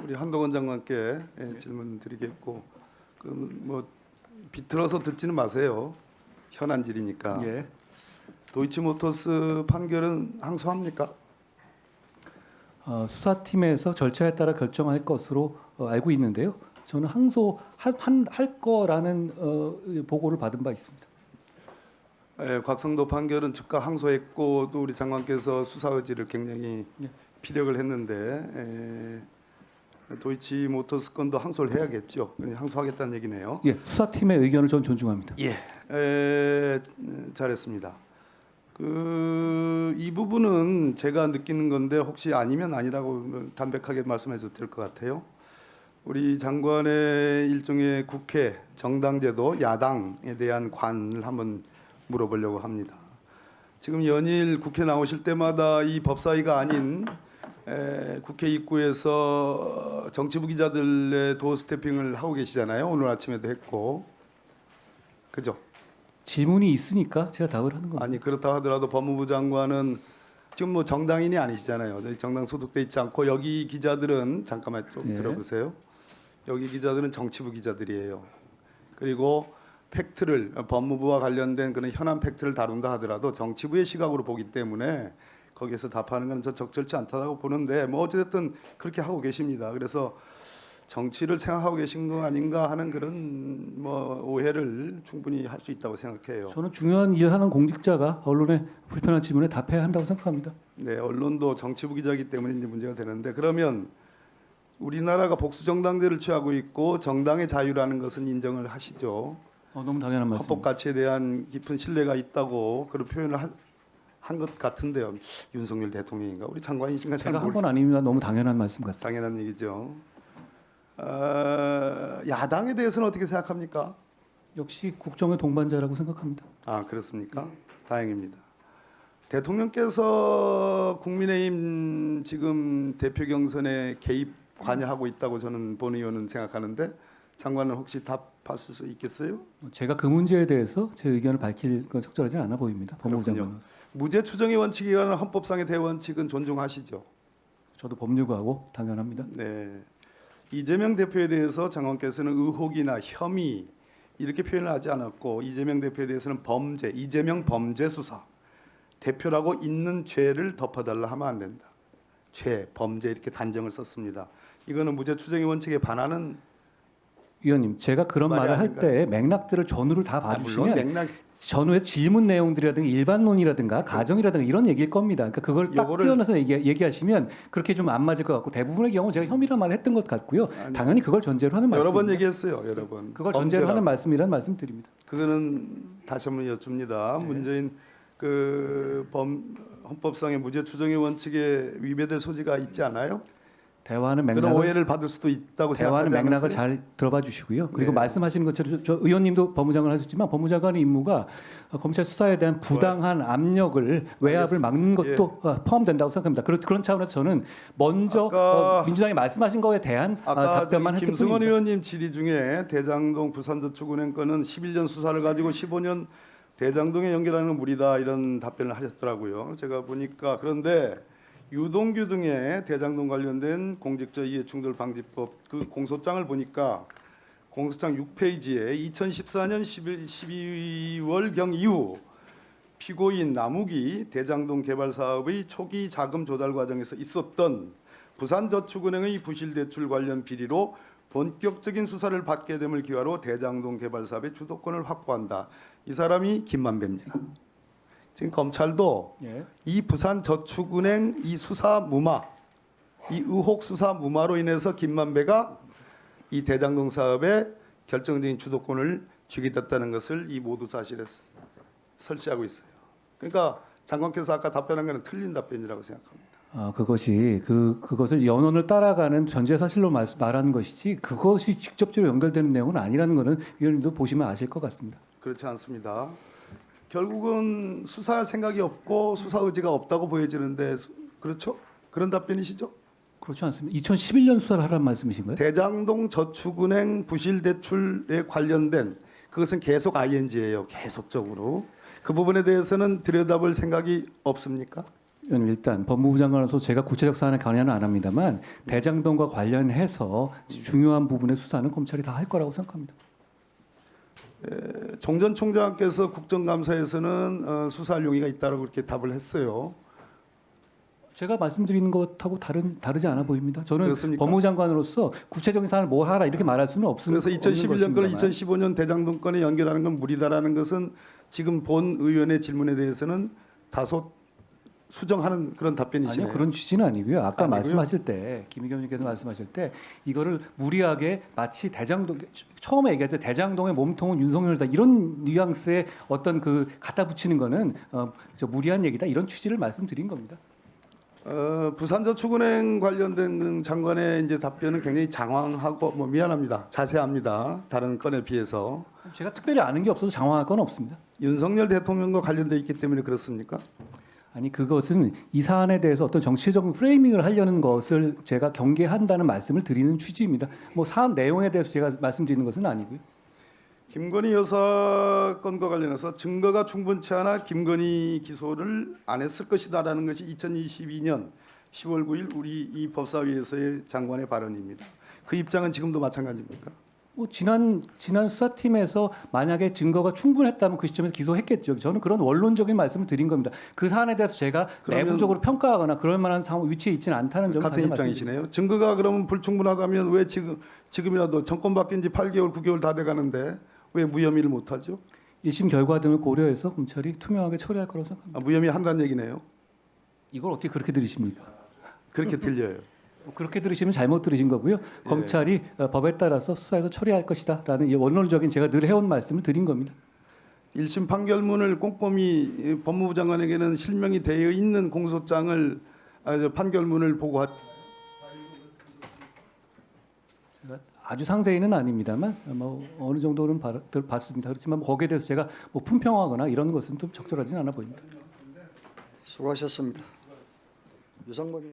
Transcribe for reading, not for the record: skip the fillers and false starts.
우리 한동훈 장관께 질문 드리겠고, 뭐 비틀어서 듣지는 마세요. 현안질이니까. 예. 도이치모터스 판결은 항소합니까? 수사팀에서 절차에 따라 결정할 것으로 알고 있는데요. 저는 항소할 거라는 보고를 받은 바 있습니다. 곽성도 판결은 즉각 항소했고 또 우리 장관께서 수사 의지를 굉장히 예. 피력을 했는데 도이치모터스 건도 항소를 해야겠죠. 항소하겠다는 얘기네요. 예, 수사팀의 의견을 전 존중합니다. 예, 잘했습니다. 이 부분은 제가 느끼는 건데 혹시 아니면 아니라고 담백하게 말씀해도 될 것 같아요. 우리 장관의 일종의 국회 정당제도 야당에 대한 관을 한번 물어보려고 합니다. 지금 연일 국회 나오실 때마다 이 법사위가 아닌 국회 입구에서 정치부 기자들의 도어 스태핑을 하고 계시잖아요. 오늘 아침에도 했고, 그죠? 질문이 있으니까 제가 답을 하는 겁니다. 아니 그렇다 하더라도 법무부 장관은 지금 뭐 정당인이 아니시잖아요. 저희 정당 소속돼 있지 않고 여기 기자들은 잠깐만 좀 예. 들어보세요. 여기 기자들은 정치부 기자들이에요. 그리고 팩트를 법무부와 관련된 그런 현안 팩트를 다룬다 하더라도 정치부의 시각으로 보기 때문에 거기에서 답하는 건 저 적절치 않다고 보는데 뭐 어쨌든 그렇게 하고 계십니다. 그래서 정치를 생각하고 계신 거 아닌가 하는 그런 뭐 오해를 충분히 할 수 있다고 생각해요. 저는 중요한 일을 하는 공직자가 언론의 불편한 질문에 답해야 한다고 생각합니다. 네, 언론도 정치부 기자이기 때문에 이제 문제가 되는데 그러면 우리나라가 복수정당제를 취하고 있고 정당의 자유라는 것은 인정을 하시죠. 너무 당연한 말씀. 헌법 가치에 대한 깊은 신뢰가 있다고 그런 표현을 한 것 같은데요. 윤석열 대통령인가 우리 장관이신가 잘 제가 한 모르겠어요. 건 아닙니다. 너무 당연한 말씀 같습니다. 당연한 얘기죠. 야당에 대해서는 어떻게 생각합니까? 역시 국정의 동반자라고 생각합니다. 아 그렇습니까? 다행입니다. 대통령께서 국민의힘 지금 대표 경선에 개입 관여하고 있다고 저는 본 의원은 생각하는데 장관은 혹시 답할 수 있겠어요? 제가 그 문제에 대해서 제 의견을 밝힐 건 적절하지 않아 보입니다. 법무부 그렇군요. 장관. 무죄 추정의 원칙이라는 헌법상의 대원칙은 존중하시죠? 저도 법률가하고 당연합니다. 네. 이재명 대표에 대해서 장관께서는 의혹이나 혐의 이렇게 표현을 하지 않았고 이재명 대표에 대해서는 범죄, 이재명 범죄 수사 대표라고 있는 죄를 덮어달라 하면 안 된다. 죄, 범죄 이렇게 단정을 썼습니다. 이거는 무죄 추정의 원칙에 반하는 위원님, 제가 그런 말이 말을 할 아닌가요? 때 맥락들을 전후를 다 물론 봐주시면 맥락 전후의 질문 내용들이라든가 일반론이라든가 가정이라든가 이런 얘기일 겁니다. 그러니까 그걸 딱 요거를- 떼어내서 얘기하시면 그렇게 좀 안 맞을 것 같고 대부분의 경우 제가 혐의란 말을 했던 것 같고요. 아니, 당연히 그걸 전제로 하는 여러 번 말씀입니다. 얘기했어요. 여러 번. 그걸 전제로 범죄라. 하는 말씀이라는 말씀 드립니다. 그거는 다시 한번 여쭙니다. 네. 문재인 헌법상의 무죄 추정의 원칙에 위배될 소지가 있지 않아요? 대화하는 그런 맥락을 오해를 받을 수도 있다고 대화하는 생각하지 맥락을 않으세요? 잘 들어봐 주시고요. 그리고 네. 말씀하시는 것처럼 저 의원님도 법무장관을 하셨지만 법무장관의 임무가 검찰 수사에 대한 부당한 압력을 외압을 막는 것도 포함된다고 생각합니다. 그런 차원에서 저는 먼저 아까- 민주당이 말씀하신 거에 대한 아까 답변만 했을 김승원 뿐입니다. 의원님 질의 중에 대장동 부산저축은행 건은 11년 수사를 가지고 15년 대장동에 연결하는 건 무리다 이런 답변을 하셨더라고요. 제가 보니까 그런데 유동규 등의 대장동 관련된 공직자 이해충돌 방지법 그 공소장을 보니까 공소장 6페이지에 2014년 12월경 이후 피고인 남욱이 대장동 개발 사업의 초기 자금 조달 과정에서 있었던 부산저축은행의 부실 대출 관련 비리로 본격적인 수사를 받게 됨을 기화로 대장동 개발 사업의 주도권을 확보한다. 이 사람이 김만배입니다. 지금 검찰도 예. 이 부산저축은행 이 수사 무마, 이 의혹 수사 무마로 인해서 김만배가 이 대장동 사업의 결정적인 주도권을 쥐게 됐다는 것을 이 모두 사실에 설치하고 있어요. 그러니까 장관께서 아까 답변한 것은 틀린 답변이라고 생각합니다. 그것이 그것을 연원을 따라가는 전제 사실로 말하는 것이지 그것이 직접적으로 연결되는 내용은 아니라는 것은 위원님도 보시면 아실 것 같습니다. 그렇지 않습니다. 결국은 수사할 생각이 없고 수사 의지가 없다고 보여지는데 그렇죠? 그런 답변이시죠? 그렇지 않습니다. 2011년 수사를 하라는 말씀이신가요? 대장동 저축은행 부실 대출에 관련된 그것은 계속 ING예요. 계속적으로 그 부분에 대해서는 들여다볼 생각이 없습니까? 일단 법무부 장관으로서 제가 구체적 사안에 관여는 안 합니다만 대장동과 관련해서 중요한 부분의 수사는 검찰이 다 할 거라고 생각합니다. 정 전 총장께서 국정감사에서는 수사할 용의가 있다고 그렇게 답을 했어요. 제가 말씀드리는 것하고 다르지 않아 보입니다. 저는 그렇습니까? 법무부 장관으로서 구체적인 사안을 뭘 하라 이렇게 말할 수는 없습니다. 그래서 2011년 건을 2015년 대장동 건에 연결하는 건 무리다라는 것은 지금 본 의원의 질문에 대해서는 다소 수정하는 그런 답변이시네요. 아니요, 그런 취지는 아니고요. 아까 아니고요? 말씀하실 때 김의겸 님께서 말씀하실 때 이거를 무리하게 마치 대장동 처음에 얘기할 때 대장동의 몸통은 윤석열이다 이런 뉘앙스의 어떤 그 갖다 붙이는 거는 저 무리한 얘기다 이런 취지를 말씀드린 겁니다. 부산저축은행 관련된 장관의 이제 답변은 굉장히 장황하고 뭐 미안합니다. 자세합니다. 다른 건에 비해서 제가 특별히 아는 게 없어서 장황할 건 없습니다. 윤석열 대통령과 관련돼 있기 때문에 그렇습니까? 아니 그것은 이 사안에 대해서 어떤 정치적인 프레이밍을 하려는 것을 제가 경계한다는 말씀을 드리는 취지입니다. 뭐 사안 내용에 대해서 제가 말씀드리는 것은 아니고요. 김건희 여사 건과 관련해서 증거가 충분치 않아 김건희 기소를 안 했을 것이다라는 것이 2022년 10월 9일 우리 이 법사위에서의 장관의 발언입니다. 그 입장은 지금도 마찬가지입니까? 뭐 지난 수사팀에서 만약에 증거가 충분했다면 그 시점에서 기소했겠죠. 저는 그런 원론적인 말씀을 드린 겁니다. 그 사안에 대해서 제가 그러면 내부적으로 평가하거나 그럴 만한 상황 위치에 있지는 않다는 점을 같은 다시 입장이시네요. 증거가 그러면 불충분하다면 왜 지금이라도 정권 바뀐 지 8개월, 9개월 다 돼가는데 왜 무혐의를 못하죠? 1심 결과 등을 고려해서 검찰이 투명하게 처리할 거라고 생각합니다. 무혐의 한다는 얘기네요. 이걸 어떻게 그렇게 들으십니까? 그렇게 들려요. 그렇게 들으시면 잘못 들으신 거고요. 검찰이 법에 따라서 수사해서 처리할 것이다라는 이 원론적인 제가 늘 해온 말씀을 드린 겁니다. 1심 판결문을 꼼꼼히 법무부 장관에게는 실명이 되어 있는 공소장을 판결문을 보고 제가 아주 상세히는 아닙니다만 뭐 어느 정도는 봤습니다. 그렇지만 거기에 대해서 제가 뭐 품평하거나 이런 것은 좀 적절하지는 않아 보입니다. 수고하셨습니다. 유상범